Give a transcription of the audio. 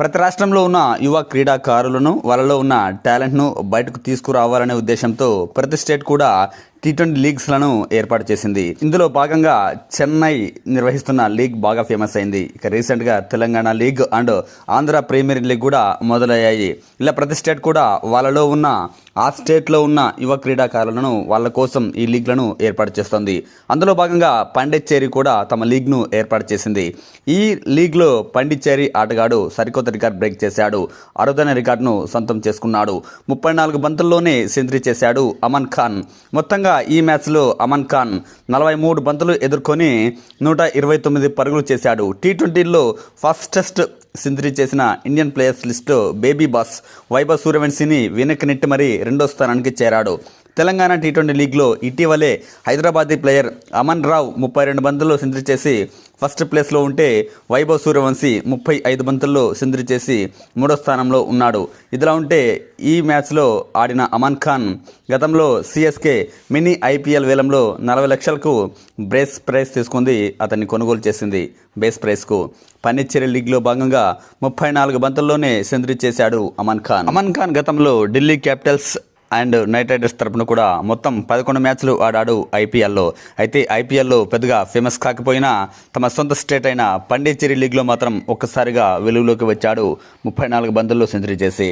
ప్రతి రాష్ట్రంలో ఉన్న యువ క్రీడాకారులను వాళ్ళలో ఉన్న టాలెంట్ను బయటకు తీసుకురావాలనే ఉద్దేశంతో ప్రతి స్టేట్ కూడా T20 లీగ్స్లను ఏర్పాటు చేసింది. ఇందులో భాగంగా చెన్నై నిర్వహిస్తున్న లీగ్ బాగా ఫేమస్ అయింది. ఇక రీసెంట్గా Telangana league and Andhra premier league కూడా మొదలయ్యాయి. ఇలా ప్రతి స్టేట్ కూడా వాళ్ళలో ఉన్న ఆ స్టేట్లో ఉన్న యువ క్రీడాకారులను వాళ్ళ కోసం ఈ లీగ్లను ఏర్పాటు చేస్తుంది. అందులో భాగంగా పాండిచ్చేరి కూడా తమ లీగ్ను ఏర్పాటు చేసింది. ఈ లీగ్లో పాండిచ్చేరి ఆటగాడు సరికొత్త రికార్డ్ బ్రేక్ చేశాడు. అరుదైన రికార్డును సొంతం చేసుకున్నాడు. 34 బంతుల్లోనే సెంచరీ చేశాడు అమన్ ఖాన్. మొత్తంగా ఈ మ్యాచ్లో అమన్ ఖాన్ 43 బంతులు ఎదుర్కొని 129 పరుగులు చేశాడు. T20లో ఫాస్టెస్ట్ సెంచరీ చేసిన ఇండియన్ ప్లేయర్స్ లిస్టులో బేబీ బాస్ వైభవ్ సూర్యవంశీని వెనక్కి నెట్టి మరీ రెండో స్థానానికి చేరాడు. తెలంగాణ T20 లీగ్లో ఇటీవలే హైదరాబాదీ ప్లేయర్ అమన్ రావు 32 బంతుల్లో సెంచరీ చేసి ఫస్ట్ ప్లేస్లో ఉంటే వైభవ్ సూర్యవంశీ 35 బంతుల్లో సెంచరీ చేసి మూడో స్థానంలో ఉన్నాడు. ఇదిలా ఉంటే ఈ మ్యాచ్లో ఆడిన అమన్ ఖాన్ గతంలో CSK మినీ IPL వేలంలో 40 లక్షలకు బేస్ ప్రైస్ తీసుకుంది. అతన్ని కొనుగోలు చేసింది బేస్ ప్రైస్కు. పాండిచ్చేరి లీగ్లో భాగంగా 34 బంతుల్లోనే సెంచరీ చేశాడు అమన్ ఖాన్. అమన్ ఖాన్ గతంలో Delhi Capitals and night riders తరపున కూడా మొత్తం 11 మ్యాచ్లు ఆడాడు IPLలో. అయితే IPLలో పెద్దగా ఫేమస్ కాకపోయినా తమ సొంత స్టేట్ అయిన పాండిచ్చేరి లీగ్లో మాత్రం ఒక్కసారిగా వెలుగులోకి వచ్చాడు 34 బంతుల్లో సెంచరీ చేసి.